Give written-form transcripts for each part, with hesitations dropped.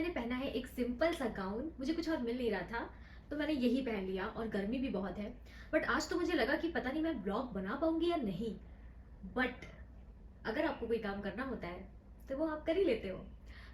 मैंने पहना है एक सिंपल सा गाउन, मुझे कुछ और मिल नहीं रहा था तो मैंने यही पहन लिया और गर्मी भी बहुत है। बट आज तो मुझे लगा कि पता नहीं मैं ब्लॉग बना पाऊंगी या नहीं। बट अगर आपको कोई काम करना होता है तो वो आप कर ही लेते हो।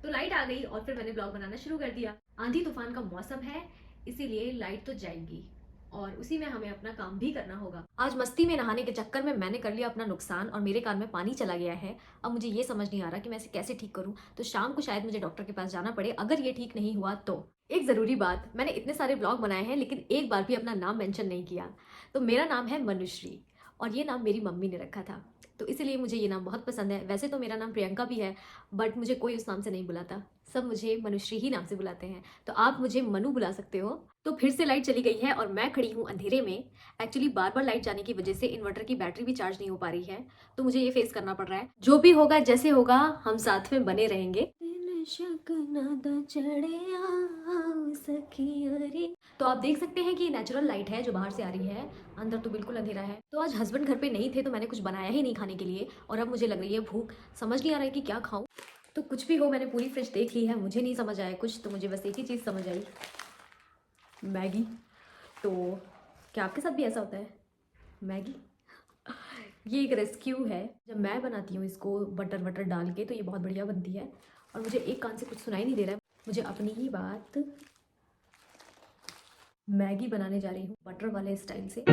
तो लाइट आ गई और फिर मैंने ब्लॉग बनाना शुरू कर दिया। आंधी तूफान का मौसम है, इसीलिए लाइट तो जाएगी और उसी में हमें अपना काम भी करना होगा। आज मस्ती में नहाने के चक्कर में मैंने कर लिया अपना नुकसान और मेरे कान में पानी चला गया है। अब मुझे ये समझ नहीं आ रहा कि मैं इसे कैसे ठीक करूं। तो शाम को शायद मुझे डॉक्टर के पास जाना पड़े अगर ये ठीक नहीं हुआ तो। एक ज़रूरी बात, मैंने इतने सारे ब्लॉग बनाए हैं लेकिन एक बार भी अपना नाम मेंशन नहीं किया। तो मेरा नाम है मनुश्री और ये नाम मेरी मम्मी ने रखा था, तो इसीलिए मुझे ये नाम बहुत पसंद है। वैसे तो मेरा नाम प्रियंका भी है, बट मुझे कोई उस नाम से नहीं बुलाता, सब मुझे मनुश्री ही नाम से बुलाते हैं। तो आप मुझे मनु बुला सकते हो। तो फिर से लाइट चली गई है और मैं खड़ी हूँ अंधेरे में। एक्चुअली बार बार लाइट जाने की वजह से इन्वर्टर की बैटरी भी चार्ज नहीं हो पा रही है, तो मुझे ये फेस करना पड़ रहा है। जो भी होगा जैसे होगा हम साथ में बने रहेंगे। तो आप देख सकते हैं कि ये नेचुरल लाइट है जो बाहर से आ रही है, अंदर तो बिल्कुल अंधेरा है। तो आज हस्बैंड घर पे नहीं थे तो मैंने कुछ बनाया ही नहीं खाने के लिए और अब मुझे लग रही है भूख, समझ नहीं आ रहा है कि क्या खाऊं। तो कुछ भी हो, मैंने पूरी फ्रिज देख ली है, मुझे नहीं समझ आया कुछ, तो मुझे बस एक ही चीज़ समझ आई, मैगी। तो क्या आपके साथ भी ऐसा होता है? मैगी ये एक रेस्क्यू है। जब मैं बनाती हूँ इसको बटर वटर डाल के तो ये बहुत बढ़िया बनती है। और मुझे एक कान से कुछ सुनाई नहीं दे रहा है, मुझे अपनी ही बात। मैगी बनाने जा रही हूँ बटर वाले स्टाइल से।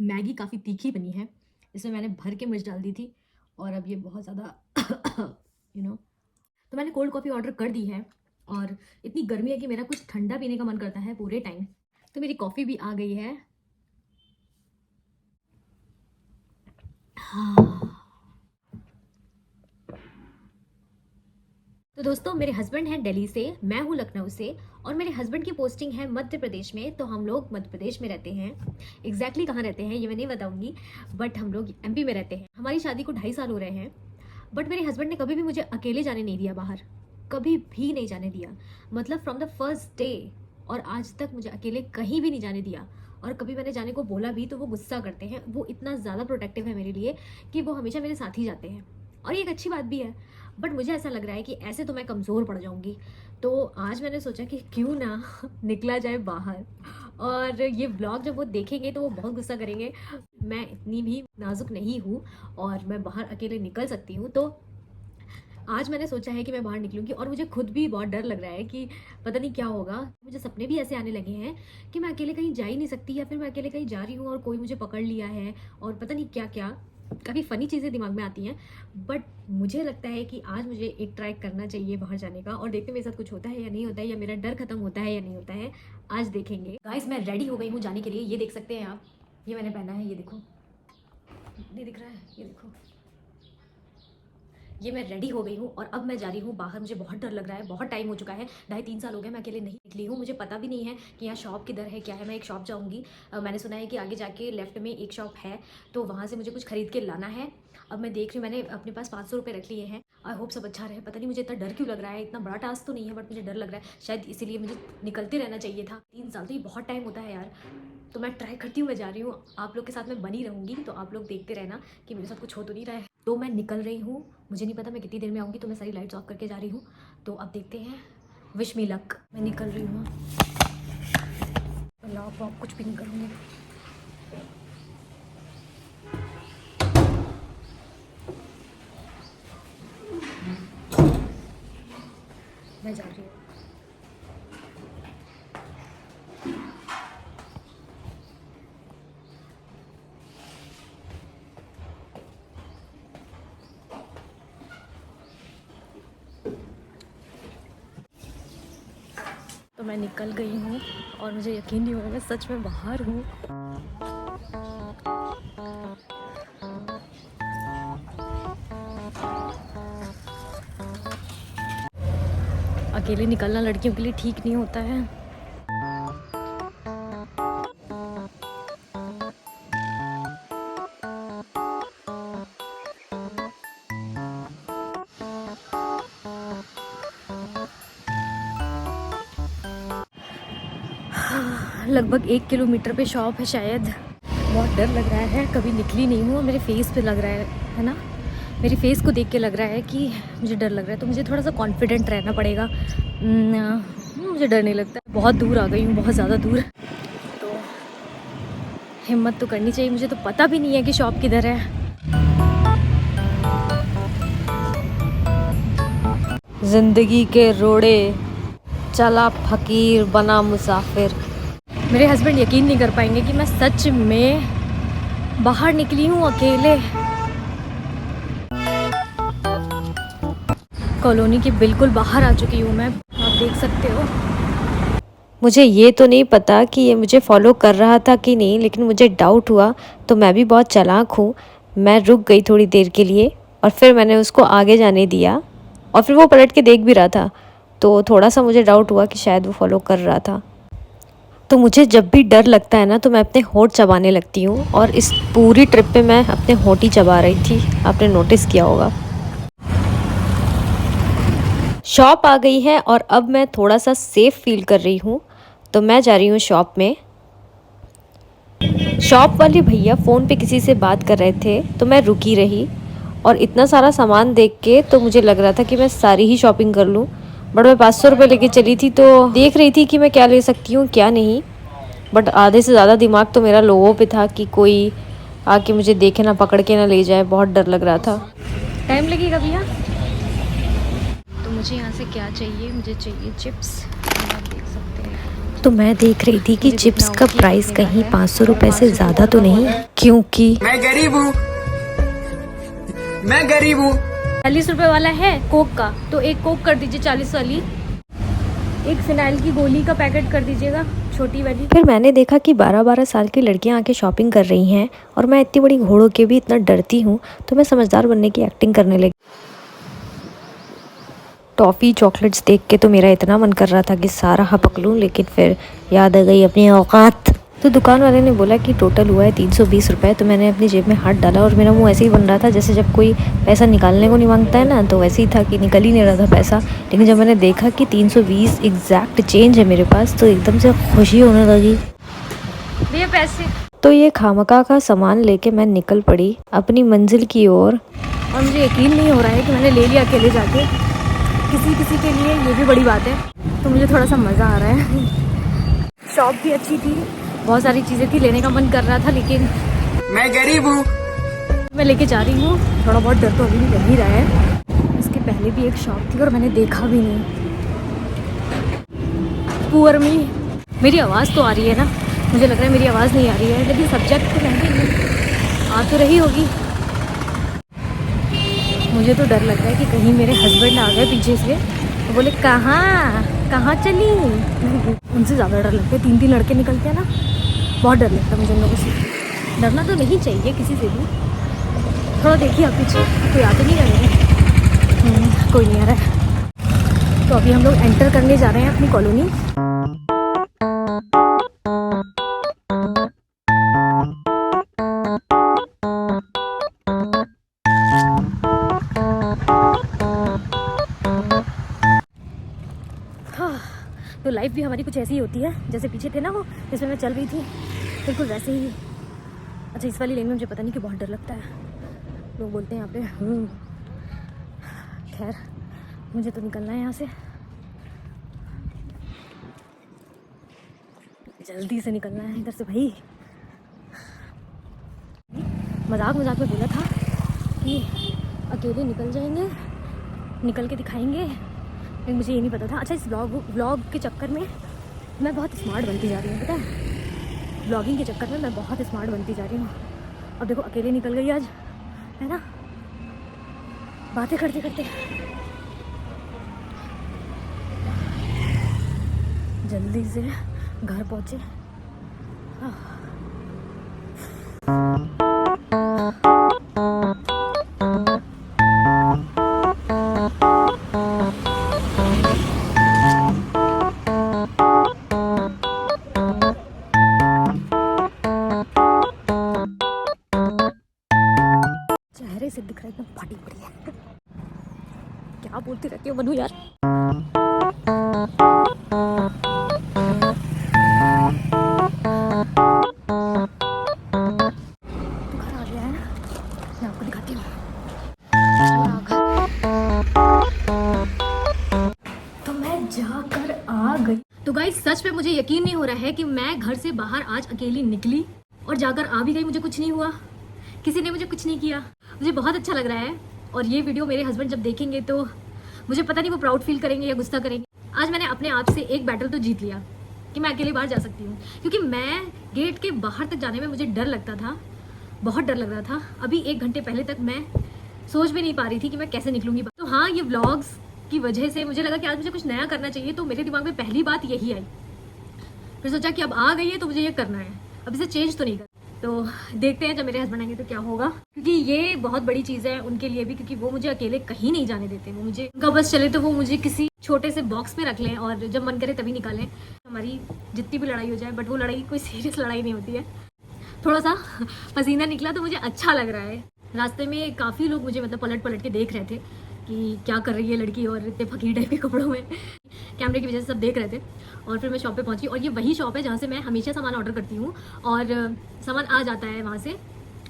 मैगी काफ़ी तीखी बनी है, इसमें मैंने भर के मिर्च डाल दी थी और अब ये बहुत ज़्यादा तो मैंने कोल्ड कॉफ़ी ऑर्डर कर दी है और इतनी गर्मी है कि मेरा कुछ ठंडा पीने का मन करता है पूरे टाइम। तो मेरी कॉफ़ी भी आ गई है। हाँ। तो दोस्तों, मेरे हस्बैंड हैं दिल्ली से, मैं हूँ लखनऊ से और मेरे हस्बैंड की पोस्टिंग है मध्य प्रदेश में। तो हम लोग मध्य प्रदेश में रहते हैं। एग्जैक्टली कहाँ रहते हैं ये मैं नहीं बताऊंगी, बट हम लोग एमपी में रहते हैं। हमारी शादी को 2.5 साल हो रहे हैं, बट मेरे हस्बैंड ने कभी भी मुझे अकेले जाने नहीं दिया बाहर, कभी भी नहीं जाने दिया। मतलब फ्रॉम द फर्स्ट डे और आज तक मुझे अकेले कहीं भी नहीं जाने दिया। और कभी मैंने जाने को बोला भी तो वो गुस्सा करते हैं। वो इतना ज़्यादा प्रोटेक्टिव है मेरे लिए कि वो हमेशा मेरे साथ ही जाते हैं और ये एक अच्छी बात भी है। बट मुझे ऐसा लग रहा है कि ऐसे तो मैं कमज़ोर पड़ जाऊंगी। तो आज मैंने सोचा कि क्यों ना निकला जाए बाहर। और ये ब्लॉग जब वो देखेंगे तो वो बहुत गुस्सा करेंगे। मैं इतनी भी नाजुक नहीं हूँ और मैं बाहर अकेले निकल सकती हूँ। तो आज मैंने सोचा है कि मैं बाहर निकलूंगी और मुझे खुद भी बहुत डर लग रहा है कि पता नहीं क्या होगा। मुझे सपने भी ऐसे आने लगे हैं कि मैं अकेले कहीं जा ही नहीं सकती या फिर मैं अकेले कहीं जा रही हूँ और कोई मुझे पकड़ लिया है और पता नहीं क्या क्या। काफ़ी फ़नी चीज़ें दिमाग में आती हैं। बट मुझे लगता है कि आज मुझे एक ट्राई करना चाहिए बाहर जाने का और देखते मेरे साथ कुछ होता है या नहीं होता है, या मेरा डर खत्म होता है या नहीं होता है। आज देखेंगे। गाइस, मैं रेडी हो गई हूँ जाने के लिए। ये देख सकते हैं आप, ये मैंने पहना है, ये देखो, नहीं दिख रहा है, ये देखो, ये मैं रेडी हो गई हूँ और अब मैं जा रही हूँ बाहर। मुझे बहुत डर लग रहा है, बहुत टाइम हो चुका है, 2.5-3 साल हो गए मैं अकेले नहीं निकली हूँ। मुझे पता भी नहीं है कि यहाँ शॉप किधर है, क्या है। मैं एक शॉप जाऊँगी, मैंने सुना है कि आगे जाके लेफ्ट में एक शॉप है, तो वहाँ से मुझे कुछ खरीद के लाना है। अब मैं देख रही हूँ, मैंने अपने पास 500 रुपये रख लिए हैं। आई होप सब अच्छा रहे। पता नहीं मुझे इतना डर क्यों लग रहा है, इतना बड़ा टास्क तो नहीं है बट मुझे डर लग रहा है, शायद इसीलिए मुझे निकलते रहना चाहिए था। 3 साल तो ये बहुत टाइम होता है यार। तो मैं ट्राई करती हूँ, मैं जा रही हूँ, आप लोग के साथ मैं बनी रहूँगी, तो आप लोग देखते रहना कि मेरे साथ कुछ हो तो नहीं रहा है। तो मैं निकल रही हूँ, मुझे नहीं पता मैं कितनी देर में आऊँगी, तो मैं सारी लाइट्स ऑफ करके जा रही हूँ। तो अब देखते हैं, विश मी लक। मैं निकल रही हूँ, अल्लाह आप कुछ भी नहीं करूँगी। मैं जा रही हूँ। तो मैं निकल गई हूँ और मुझे यकीन नहीं हो रहा मैं सच में बाहर हूँ। अकेले निकलना लड़कियों के लिए ठीक नहीं होता है। लगभग 1 किलोमीटर पे शॉप है शायद। बहुत डर लग रहा है, कभी निकली नहीं हूँ। मेरे फेस पे लग रहा है ना, मेरी फेस को देख के लग रहा है कि मुझे डर लग रहा है, तो मुझे थोड़ा सा कॉन्फिडेंट रहना पड़ेगा। मुझे डर नहीं लगता। बहुत दूर आ गई हूँ, बहुत ज़्यादा दूर, तो हिम्मत तो करनी चाहिए। मुझे तो पता भी नहीं है कि शॉप किधर है। जिंदगी के रोड़े चला फकीर बना मुसाफिर। मेरे हस्बैंड यकीन नहीं कर पाएंगे कि मैं सच में बाहर निकली हूँ अकेले। कॉलोनी के बिल्कुल बाहर आ चुकी हूँ मैं, आप देख सकते हो। मुझे ये तो नहीं पता कि ये मुझे फॉलो कर रहा था कि नहीं, लेकिन मुझे डाउट हुआ तो मैं भी बहुत चालाक हूँ। मैं रुक गई थोड़ी देर के लिए और फिर मैंने उसको आगे जाने दिया और फिर वो पलट के देख भी रहा था, तो थोड़ा सा मुझे डाउट हुआ कि शायद वो फॉलो कर रहा था। तो मुझे जब भी डर लगता है ना तो मैं अपने होंठ चबाने लगती हूँ, और इस पूरी ट्रिप पे मैं अपने होंठ ही चबा रही थी, आपने नोटिस किया होगा। शॉप आ गई है और अब मैं थोड़ा सा सेफ़ फील कर रही हूँ, तो मैं जा रही हूँ शॉप में। शॉप वाले भैया फ़ोन पे किसी से बात कर रहे थे, तो मैं रुकी रही और इतना सारा सामान देख के तो मुझे लग रहा था कि मैं सारी ही शॉपिंग कर लूँ। बट मैं 500 रुपये लेके चली थी, तो देख रही थी कि मैं क्या ले सकती हूँ क्या नहीं। बट आधे से ज़्यादा दिमाग तो मेरा लोगों पे था कि कोई आके मुझे देखे ना, पकड़ के ना ले जाए। बहुत डर लग रहा था। टाइम लगेगा भैया। तो मुझे यहाँ से क्या चाहिए, मुझे चाहिए चिप्स, आप देख सकते हैं। तो मैं देख रही थी कि चिप्स का प्राइस कहीं 500 रुपये से ज़्यादा तो नहीं, क्योंकि मैं गरीब हूँ, मैं गरीब हूँ। 40 रुपये वाला है कोक का, तो एक कोक कर दीजिए 40 वाली। एक फिनाइल की गोली का पैकेट कर दीजिएगा, छोटी वाली। फिर मैंने देखा कि 12-12 साल की लड़कियां आके शॉपिंग कर रही हैं और मैं इतनी बड़ी घोड़ों के भी इतना डरती हूँ, तो मैं समझदार बनने की एक्टिंग करने लगी। टॉफ़ी चॉकलेट्स देख के तो मेरा इतना मन कर रहा था कि सारा हपक लूँ, लेकिन फिर याद आ गई अपनी औकात। तो दुकान वाले ने बोला कि टोटल हुआ है 320 रुपये। तो मैंने अपनी जेब में हाथ डाला और मेरा मुंह ऐसे ही बन रहा था जैसे जब कोई पैसा निकालने को नहीं मांगता है ना, तो वैसे ही था कि निकल ही नहीं रहा था पैसा। लेकिन जब मैंने देखा कि 320 एग्जैक्ट चेंज है मेरे पास, तो एकदम से खुशी होने लगी। भैया पैसे। तो ये खामका का सामान लेके मैं निकल पड़ी अपनी मंजिल की ओर, और मुझे यकीन नहीं हो रहा है कि मैंने ले लिया अकेले जाके। किसी के लिए ये भी बड़ी बात है, तो मुझे थोड़ा सा मज़ा आ रहा है। शॉप भी अच्छी थी, बहुत सारी चीज़ें थी, लेने का मन कर रहा था, लेकिन मैं गरीब हूँ, मैं लेके जा रही हूँ। थोड़ा बहुत डर तो अभी भी लग ही रहा है। इसके पहले भी एक शॉप थी और मैंने देखा भी नहीं। पुअर मी। मेरी आवाज़ तो आ रही है ना, मुझे लग रहा है मेरी आवाज़ नहीं आ रही है, लेकिन सब्जेक्ट तो महंगी नहीं आ तो रही होगी। मुझे तो डर लग रहा है कि कहीं मेरे हस्बैंड आ गए पीछे से, तो बोले कहाँ चली। उनसे ज़्यादा डर लगता है, 3 लड़के निकलते हैं ना, बहुत डर लगता है मुझे उन लोगों से। डरना तो नहीं चाहिए किसी से भी। थोड़ा देखिए आप पीछे, कोई आते नहीं रहेगा। कोई नहीं आ रहा है। तो अभी हम लोग एंटर करने जा रहे हैं अपनी कॉलोनी। तो लाइफ भी हमारी कुछ ऐसी ही होती है, जैसे पीछे थे ना वो जिसमें मैं चल रही थी, बिल्कुल वैसे ही। अच्छा, इस वाली लेन में मुझे पता नहीं कि बहुत डर लगता है, लोग बोलते हैं यहाँ पे। खैर, मुझे तो निकलना है यहाँ से, जल्दी से निकलना है इधर से भाई। मजाक में बोला था कि अकेले निकल जाएंगे, निकल के दिखाएंगे, लेकिन मुझे ये नहीं पता था। अच्छा, इस व्लॉग के चक्कर में मैं बहुत स्मार्ट बनती जा रही हूँ, पता है। व्लॉगिंग के चक्कर में मैं बहुत स्मार्ट बनती जा रही हूँ। अब देखो, अकेले निकल गई आज, है ना, बातें करते करते। जल्दी से घर पहुँचे। क्या बोलती रहती हो मनु यार। तो घर आ गया है, मैं आपको दिखाती हूँ। तो मैं जाकर आ गई। तो गाइस सच में मुझे यकीन नहीं हो रहा है कि मैं घर से बाहर आज अकेली निकली और जाकर आ भी गई। मुझे कुछ नहीं हुआ, किसी ने मुझे कुछ नहीं किया। मुझे बहुत अच्छा लग रहा है और ये वीडियो मेरे हस्बैंड जब देखेंगे तो मुझे पता नहीं वो प्राउड फील करेंगे या गुस्सा करेंगे। आज मैंने अपने आप से एक बैटल तो जीत लिया कि मैं अकेले बाहर जा सकती हूँ, क्योंकि मैं गेट के बाहर तक जाने में मुझे डर लगता था, बहुत डर लग रहा था। अभी 1 घंटे पहले तक मैं सोच भी नहीं पा रही थी कि मैं कैसे निकलूंगी। तो हाँ, ये व्लॉग्स की वजह से मुझे लगा कि आज मुझे कुछ नया करना चाहिए, तो मेरे दिमाग में पहली बात यही आई। फिर सोचा कि अब आ गई है तो मुझे ये करना है, अब इसे चेंज तो नहीं कर। तो देखते हैं जब मेरे हस्बैंड आएंगे तो क्या होगा, क्योंकि ये बहुत बड़ी चीज़ है उनके लिए भी, क्योंकि वो मुझे अकेले कहीं नहीं जाने देते। वो मुझे उनका बस चले तो वो मुझे किसी छोटे से बॉक्स में रख लें और जब मन करे तभी निकालें। हमारी जितनी भी लड़ाई हो जाए, बट वो लड़ाई कोई सीरियस लड़ाई नहीं होती है। थोड़ा सा पसीना निकला तो मुझे अच्छा लग रहा है। रास्ते में काफ़ी लोग मुझे मतलब पलट पलट के देख रहे थे कि क्या कर रही है लड़की, और इतने फकीर टाइप के कपड़ों में। कैमरे की वजह से सब देख रहे थे। और फिर मैं शॉप पे पहुंची और ये वही शॉप है जहाँ से मैं हमेशा सामान ऑर्डर करती हूँ और सामान आ जाता है वहाँ से।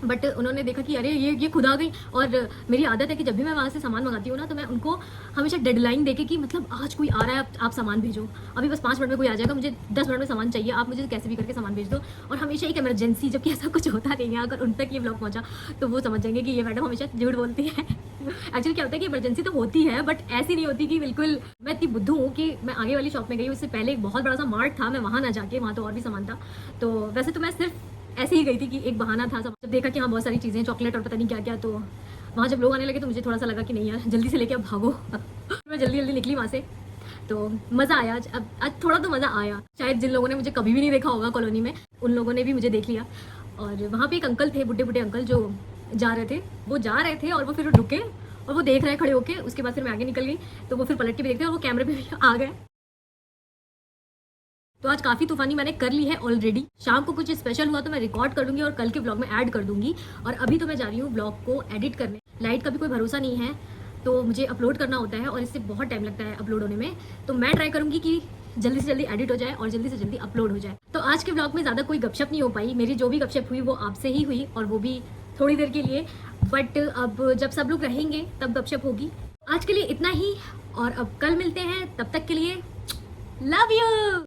बट उन्होंने देखा कि अरे ये खुद आ गई। और मेरी आदत है कि जब भी मैं वहाँ से सामान मंगाती हूँ ना, तो मैं उनको हमेशा डेडलाइन देके कि मतलब आज कोई आ रहा है, आप सामान भेजो, अभी बस 5 मिनट में कोई आ जाएगा, मुझे 10 मिनट में सामान चाहिए, आप मुझे कैसे भी करके सामान भेज दो। और हमेशा एक इमरजेंसी, जबकि ऐसा कुछ होता नहीं है, अगर उन तक ये ब्लॉग पहुँचा तो वो समझ जाएंगे कि ये मैडम हमेशा झूठ बोलती है। एक्चुअली क्या होता है कि इमरजेंसी तो होती है, बट ऐसी नहीं होती कि बिल्कुल। मैं इतनी बुद्धू हूँ कि मैं आगे वाली शॉप में गई, उससे पहले एक बहुत बड़ा सा मार्ट था, मैं वहाँ ना जाके, वहाँ तो और भी सामान था। तो वैसे तो मैं सिर्फ ऐसे ही गई थी कि एक बहाना था। जब देखा कि हाँ बहुत सारी चीज़ें, चॉकलेट और पता नहीं क्या क्या, तो वहाँ जब लोग आने लगे तो मुझे थोड़ा सा लगा कि नहीं यार, जल्दी से लेके अब भागो। मैं जल्दी जल्दी निकली वहाँ से। तो मज़ा आया आज थोड़ा तो मज़ा आया। शायद जिन लोगों ने मुझे कभी भी नहीं देखा होगा कॉलोनी में, उन लोगों ने भी मुझे देख लिया। और वहाँ पे एक अंकल थे, बुढ़े बुढ़े अंकल, जो जा रहे थे और वो फिर रुके और वो देख रहे खड़े होके। उसके बाद फिर मैं आगे निकल गई तो वो फिर पलट के भी देखते और वो कैमरे पे भी आ गए। तो आज काफ़ी तूफानी मैंने कर ली है ऑलरेडी। शाम को कुछ स्पेशल हुआ तो मैं रिकॉर्ड कर दूंगी और कल के ब्लॉग में ऐड कर दूंगी। और अभी तो मैं जा रही हूँ ब्लॉग को एडिट करने। लाइट का भी कोई भरोसा नहीं है, तो मुझे अपलोड करना होता है और इससे बहुत टाइम लगता है अपलोड होने में। तो मैं ट्राई करूँगी कि जल्दी से जल्दी एडिट हो जाए और जल्दी से जल्दी अपलोड हो जाए। तो आज के ब्लॉग में ज़्यादा कोई गपशप नहीं हो पाई। मेरी जो भी गपशप हुई वो आपसे ही हुई, और वो भी थोड़ी देर के लिए। बट अब जब सब लोग रहेंगे तब गपशप होगी। आज के लिए इतना ही, और अब कल मिलते हैं। तब तक के लिए लव यू।